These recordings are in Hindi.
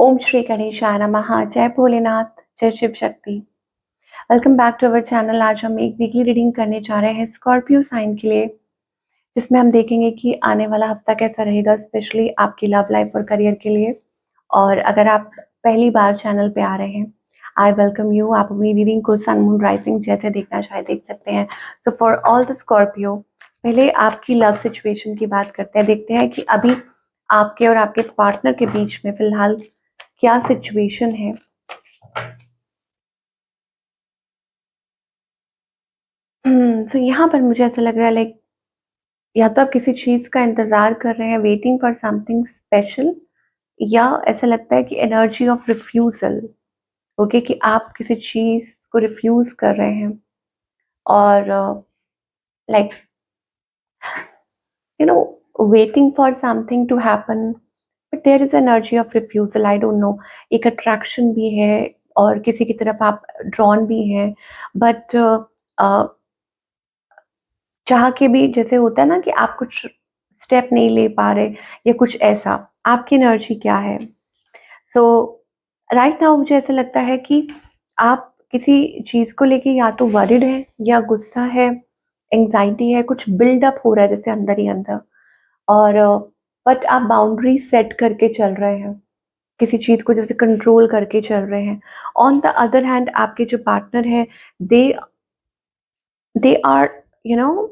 ओम श्री गणेशाय नमः। जय भोलेनाथ, जय Shiv Shakti. Welcome back to our channel. आज हम एक वीकली रीडिंग करने जा रहे हैं स्कॉर्पियो साइन के लिए, जिसमें हम देखेंगे कि आने वाला हफ्ता कैसा रहेगा, स्पेशली आपकी लव लाइफ और करियर के लिए। और अगर आप पहली बार चैनल पे आ रहे हैं, आई वेलकम यू। आप अपनी रीडिंग को सन मून राइजिंग जैसे देखना चाहे देख सकते हैं। So for all the Scorpio, पहले आपकी लव सिचुएशन की बात करते हैं। देखते हैं कि अभी आपके और आपके पार्टनर के बीच में फिलहाल क्या सिचुएशन है। तो यहाँ पर मुझे ऐसा लग रहा है, लाइक या तो आप किसी चीज का इंतजार कर रहे हैं, वेटिंग फॉर समथिंग स्पेशल, या ऐसा लगता है कि एनर्जी ऑफ रिफ्यूजल। ओके, कि आप किसी चीज को रिफ्यूज कर रहे हैं और like you know waiting for something to happen, but there is energy of refusal. I don't know, एक अट्रैक्शन भी है और किसी की तरफ आप ड्रॉन भी हैं, बट चाह के भी जैसे होता है ना कि आप कुछ स्टेप नहीं ले पा रहे या कुछ ऐसा। आपकी एनर्जी क्या है? सो राइट नाउ मुझे ऐसा लगता है कि आप किसी चीज़ को लेके या तो वरिड है या गुस्सा है, एंग्जाइटी है, कुछ बिल्डअप हो रहा है जैसे अंदर ही अंदर। और बट आप बाउंड्री सेट करके चल रहे हैं, किसी चीज़ को जैसे कंट्रोल करके चल रहे हैं। ऑन द अदर हैंड आपके जो पार्टनर है, they they are you know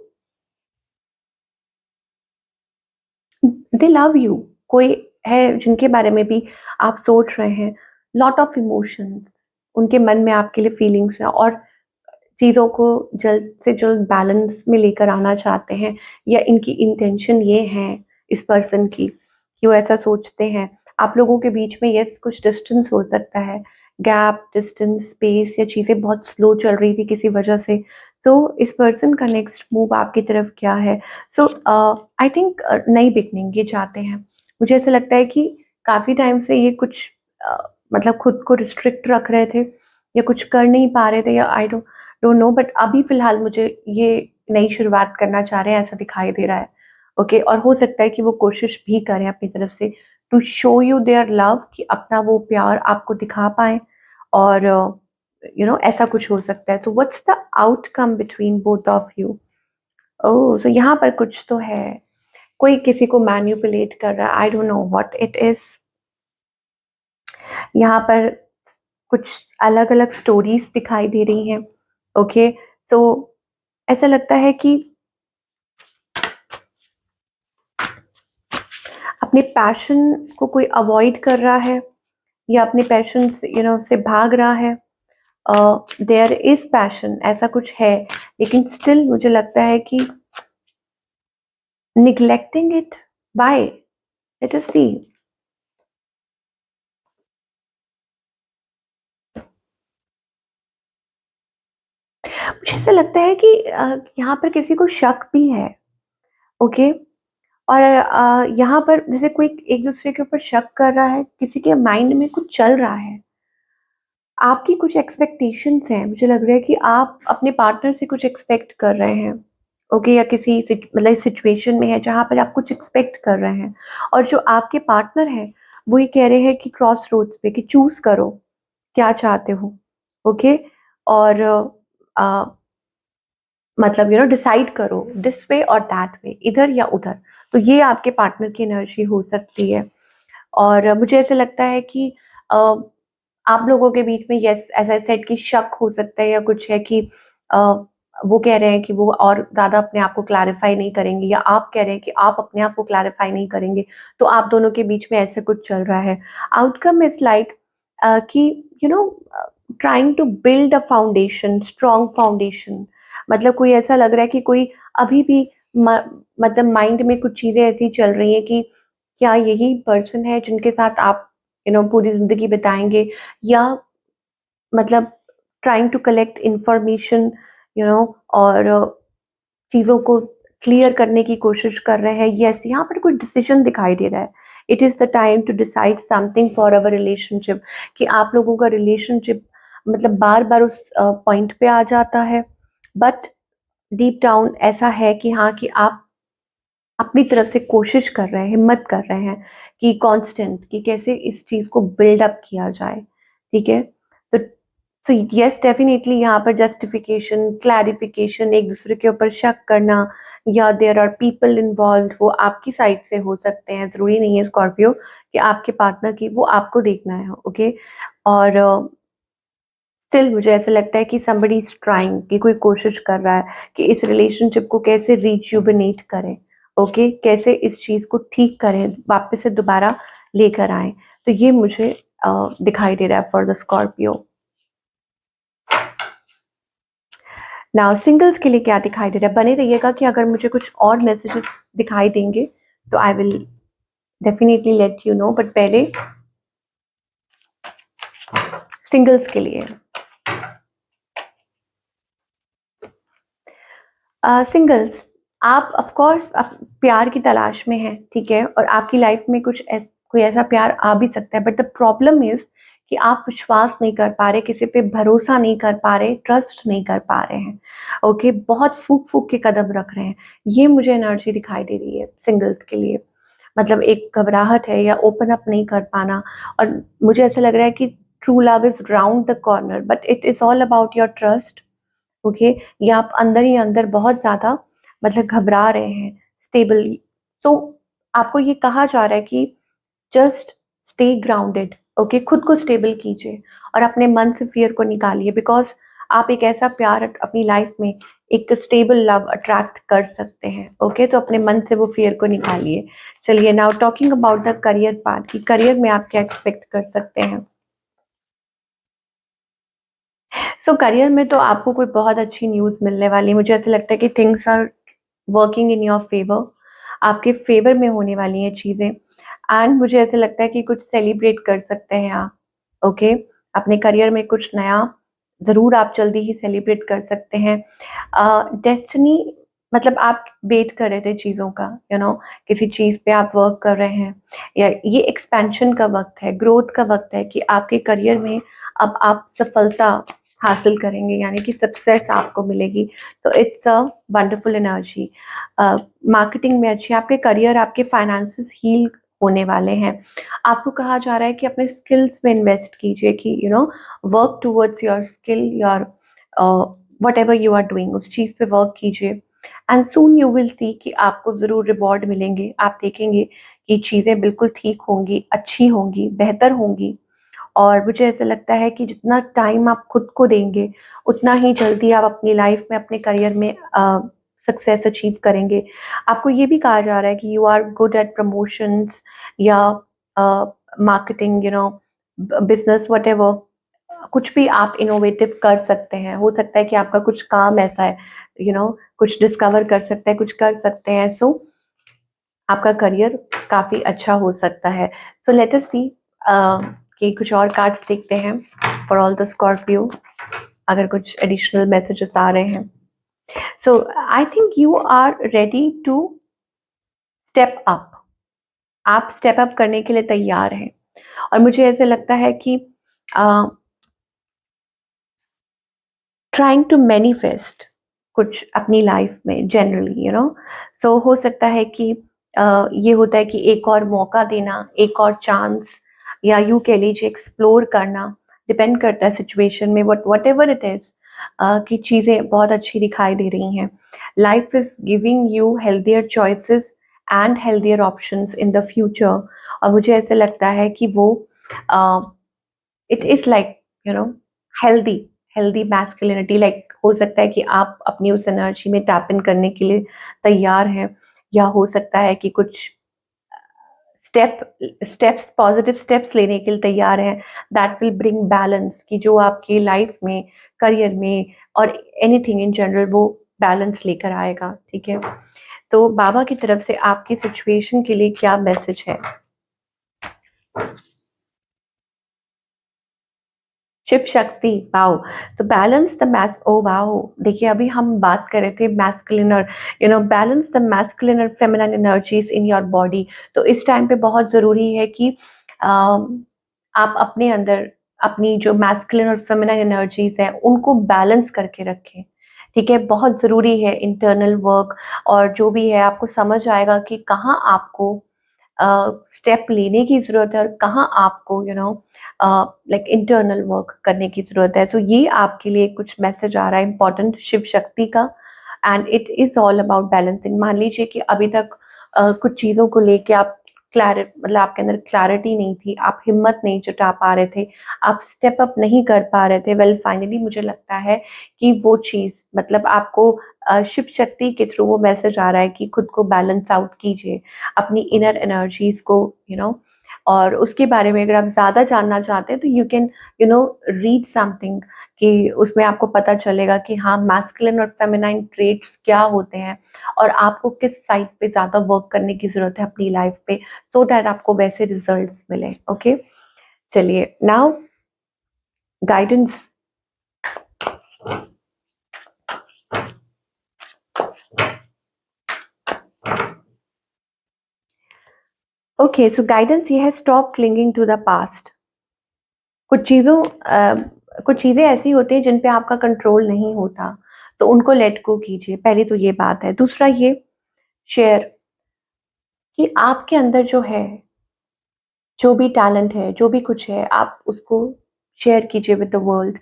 they love you. कोई है जिनके बारे में भी आप सोच रहे हैं, लॉट ऑफ इमोशंस उनके मन में आपके लिए फीलिंग्स हैं, और चीज़ों को जल्द से जल्द बैलेंस में लेकर आना चाहते हैं, या इनकी इंटेंशन ये है इस पर्सन की कि वो ऐसा सोचते हैं। आप लोगों के बीच में यस कुछ डिस्टेंस हो सकता है, गैप, डिस्टेंस, स्पेस, या चीज़ें बहुत स्लो चल रही थी किसी वजह से। सो इस पर्सन का नेक्स्ट मूव आपकी तरफ क्या है? सो आई थिंक नई बिगनिंग ये चाहते हैं। मुझे ऐसा लगता है कि काफ़ी टाइम से ये कुछ मतलब खुद को रिस्ट्रिक्ट रख रहे थे, या कुछ कर नहीं पा रहे थे, या आई डोंट नो, बट अभी फिलहाल मुझे ये नई शुरुआत करना चाह रहे हैं ऐसा दिखाई दे रहा है। ओके, और हो सकता है कि वो कोशिश भी करें अपनी तरफ से to show you their love, कि अपना वो प्यार आपको दिखा पाए। और ऐसा कुछ हो सकता है। So what's the outcome between both of you? Oh, so यहाँ पर कुछ तो है, कोई किसी को मैनिपुलेट कर रहा है। आई don't know what it is. यहाँ पर कुछ अलग अलग स्टोरीज दिखाई दे रही हैं। ओके, सो ऐसा लगता है कि अपने पैशन को कोई अवॉइड कर रहा है, या अपने पैशन से से भाग रहा है। देयर इज पैशन, ऐसा कुछ है, लेकिन स्टिल मुझे लगता है कि neglecting it, bye, let us see. मुझे ऐसा लगता है कि यहाँ पर किसी को शक भी है। ओके, और यहाँ पर जैसे कोई एक दूसरे के ऊपर शक कर रहा है, किसी के माइंड में कुछ चल रहा है, आपकी कुछ एक्सपेक्टेशंस हैं। मुझे लग रहा है कि आप अपने पार्टनर से कुछ एक्सपेक्ट कर रहे हैं। ओके, या किसी मतलब सिचुएशन में है जहाँ पर आप कुछ एक्सपेक्ट कर रहे हैं, और जो आपके पार्टनर हैं वो ये कह रहे हैं कि क्रॉस रोड्स पे, कि चूज करो क्या चाहते हो। ओके, और अ, मतलब डिसाइड करो दिस वे और दैट वे, इधर या उधर। तो ये आपके पार्टनर की एनर्जी हो सकती है। और मुझे ऐसे लगता है कि अ, आप लोगों के बीच में यस एज आई सेड कि शक हो सकता है, या कुछ है कि अ, वो कह रहे हैं कि वो और ज़्यादा अपने आप को क्लैरिफाई नहीं करेंगे, या आप कह रहे हैं कि आप अपने आप को क्लैरिफाई नहीं करेंगे। तो आप दोनों के बीच में ऐसा कुछ चल रहा है। आउटकम इज लाइक कि trying to build a foundation, strong foundation. मतलब कोई ऐसा लग रहा है कि कोई अभी भी मतलब माइंड में कुछ चीज़ें ऐसी चल रही हैं कि क्या यही पर्सन है जिनके साथ आप पूरी ज़िंदगी बिताएँगे, या मतलब ट्राइंग टू कलेक्ट इन्फॉर्मेशन, और चीज़ों को क्लियर करने की कोशिश कर रहे हैं। येस, यहाँ पर कोई डिसीजन दिखाई दे रहा है। It is the time to decide something for our relationship, कि आप लोगों का रिलेशनशिप मतलब बार-बार उस पॉइंट पे आ जाता है, बट डीप डाउन ऐसा है कि हाँ, कि आप अपनी तरफ से कोशिश कर रहे हैं, हिम्मत कर रहे हैं कि कांस्टेंट कि कैसे इस चीज़ को बिल्ड अप किया जाए, ठीक है? तो तो येस डेफिनिटली यहाँ पर जस्टिफिकेशन, क्लैरिफिकेशन, एक दूसरे के ऊपर शक करना या देयर आर पीपल इन्वॉल्व्ड, वो आपकी साइड से हो सकते हैं, ज़रूरी नहीं है स्कॉर्पियो कि आपके पार्टनर की, वो आपको देखना है, ओके? और स्टिल मुझे ऐसा लगता है कि समबडी इज़ ट्राइंग, कि कोई कोशिश कर रहा है कि इस रिलेशनशिप को कैसे रिजुवेनेट करें, ओके? कैसे इस चीज़ को ठीक करें, वापस से दोबारा लेकर आएँ। तो ये मुझे दिखाई दे रहा है for the Scorpio. Now singles के लिए क्या दिखाई दे रहा है? बने रहिएगा कि अगर मुझे कुछ और मैसेजेस दिखाई देंगे तो I will definitely let you know, but पहले सिंगल्स के लिए सिंगल्स, आप ऑफ कोर्स प्यार की तलाश में हैं, ठीक है? और आपकी लाइफ में कोई ऐसा प्यार आ भी सकता है, बट द प्रॉब्लम इज कि आप विश्वास नहीं कर पा रहे, किसी पे भरोसा नहीं कर पा रहे, ट्रस्ट नहीं कर पा रहे हैं, ओके? बहुत फूक फूक के कदम रख रहे हैं। ये मुझे एनर्जी दिखाई दे रही है सिंगल्स के लिए। मतलब एक घबराहट है या ओपन अप नहीं कर पाना, और मुझे ऐसा लग रहा है कि true love is round the corner, but it is all about your trust, okay? या आप अंदर ही अंदर बहुत ज़्यादा मतलब घबरा रहे हैं स्टेबल। तो आपको ये कहा जा रहा है कि जस्ट स्टे ग्राउंडेड, ओके? खुद को स्टेबल कीजिए और अपने मन से फ़ियर को निकालिए, बिकॉज़ आप एक ऐसा प्यार अपनी लाइफ में, एक स्टेबल लव अट्रैक्ट कर सकते हैं, ओके? तो अपने मन से वो फ़ियर को निकालिए। चलिए now talking about the career part, कि करियर में आप क्या एक्सपेक्ट कर सकते हैं? सो करियर में तो आपको कोई बहुत अच्छी न्यूज़ मिलने वाली है। मुझे ऐसा लगता है कि things are working in your favour, आपके फेवर में होने वाली हैं चीज़ें, एंड मुझे ऐसा लगता है कि कुछ सेलिब्रेट कर सकते हैं आप, ओके? अपने करियर में कुछ नया ज़रूर आप जल्दी ही सेलिब्रेट कर सकते हैं। डेस्टिनी, मतलब आप वेट कर रहे थे चीज़ों का, किसी चीज़ पे आप वर्क कर रहे हैं, या ये एक्सपेंशन का वक़्त है, ग्रोथ का वक़्त है कि आपके करियर में अब आप सफलता हासिल करेंगे, यानी कि सक्सेस आपको मिलेगी। तो it's a wonderful energy. Marketing में अच्छी, आपके करियर, आपके फाइनेंसेस हील होने वाले हैं। आपको कहा जा रहा है कि अपने स्किल्स में इन्वेस्ट कीजिए, कि work towards your skill, your whatever you are doing, उस चीज़ पे वर्क कीजिए, and soon you will see कि आपको ज़रूर रिवॉर्ड मिलेंगे। आप देखेंगे कि चीज़ें बिल्कुल ठीक होंगी, अच्छी होंगी, बेहतर होंगी। और मुझे ऐसा लगता है कि जितना टाइम आप खुद को देंगे, उतना ही जल्दी आप अपनी लाइफ में, अपने करियर में सक्सेस अचीव करेंगे। आपको ये भी कहा जा रहा है कि you are good at promotions या मार्केटिंग, बिज़नेस, व्हाटएवर, कुछ भी आप इनोवेटिव कर सकते हैं। हो सकता है कि आपका कुछ काम ऐसा है, कुछ डिस्कवर कर सकते हैं, कुछ कर सकते हैं। सो आपका करियर काफ़ी अच्छा हो सकता है। सो लेट अस सी कि कुछ और कार्ड्स देखते हैं फॉर ऑल द स्कॉर्पियो, अगर कुछ एडिशनल मैसेजेस आ रहे हैं। So I think you are ready to step up, आप स्टेप अप करने के लिए तैयार हैं, और मुझे ऐसे लगता है कि ट्राइंग टू मैनिफेस्ट कुछ अपनी लाइफ में जनरली, सो हो सकता है कि ये होता है कि एक और मौका देना, एक और चांस, या यूँ कह लीजिए एक्सप्लोर करना, डिपेंड करता है सिचुएशन में, वट एवर इट इज़, कि चीज़ें बहुत अच्छी दिखाई दे रही हैं। Life is giving you healthier choices and healthier options in the future, और मुझे ऐसे लगता है कि वो it is like healthy, healthy masculinity, like हो सकता है कि आप अपनी उस एनर्जी में टैप इन करने के लिए तैयार हैं, या हो सकता है कि कुछ स्टेप्स, पॉजिटिव स्टेप्स लेने के लिए तैयार हैं, दैट विल ब्रिंग बैलेंस, कि जो आपकी लाइफ में, करियर में और एनीथिंग इन जनरल, वो बैलेंस लेकर आएगा, ठीक है? तो बाबा की तरफ से आपकी सिचुएशन के लिए क्या मैसेज है? शिव शक्ति, वाओ! तो balance the mess oh wow! देखिए, अभी हम बात कर रहे थे मैस्कुलिन और बैलेंस द मैस्कुलिन और feminine energies in your body. तो इस टाइम पे बहुत ज़रूरी है कि आप अपने अंदर अपनी जो मैस्कुलिन और फेमिनिन एनर्जीज़ हैं, उनको बैलेंस करके रखें। ठीक है? बहुत ज़रूरी है इंटरनल वर्क, और जो भी है आपको समझ आएगा कि कहाँ आपको स्टेप लेने की ज़रूरत है और कहाँ आपको लाइक इंटरनल वर्क करने की ज़रूरत है। सो ये आपके लिए कुछ मैसेज आ रहा है इम्पोर्टेंट शिव शक्ति का, and it is all about balancing. मान लीजिए कि अभी तक कुछ चीज़ों को लेके आप मतलब आपके अंदर क्लैरिटी नहीं थी, आप हिम्मत नहीं जुटा पा रहे थे, आप स्टेप अप नहीं कर पा रहे थे। वेल फाइनली मुझे लगता है कि वो चीज़ मतलब आपको शिव शक्ति के थ्रू वो मैसेज आ रहा है कि खुद को बैलेंस आउट कीजिए, अपनी इनर एनर्जीज़ को और उसके बारे में अगर आप ज़्यादा जानना चाहते हैं तो यू कैन रीड समथिंग, कि उसमें आपको पता चलेगा कि हाँ, मैस्कुलिन और फेमिनाइन ट्रेट्स क्या होते हैं और आपको किस साइड पे ज़्यादा वर्क करने की ज़रूरत है अपनी लाइफ पे, सो दैट आपको वैसे रिजल्ट्स मिले। ओके, चलिए now guidance. Okay, so guidance ये है, stop clinging to the past. कुछ चीज़ों कुछ चीज़ें ऐसी होती हैं जिन पे आपका कंट्रोल नहीं होता, तो उनको लेट गो कीजिए। पहली तो ये बात है। दूसरा ये शेयर कि आपके अंदर जो है, जो भी टैलेंट है, जो भी कुछ है, आप उसको शेयर कीजिए with the world.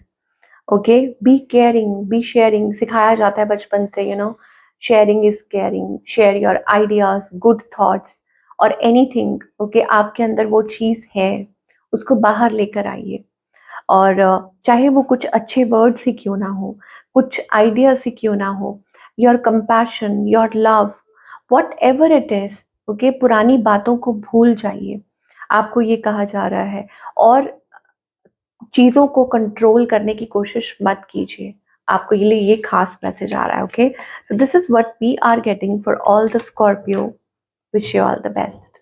Okay, be caring, be sharing. सिखाया जाता है बचपन से, sharing is caring. Share your ideas, good thoughts और एनीथिंग। ओके, आपके अंदर वो चीज़ है, उसको बाहर लेकर आइए। और चाहे वो कुछ अच्छे वर्ड्स ही क्यों ना हो, कुछ आइडियाज ही क्यों ना हो, your compassion, your love, what ever it is. Okay, पुरानी बातों को भूल जाइए, आपको ये कहा जा रहा है। और चीज़ों को कंट्रोल करने की कोशिश मत कीजिए, आपको ये लिए ये खास मैसेज आ रहा है। Okay, so this is what we are getting for all the Scorpio. Wish you all the best.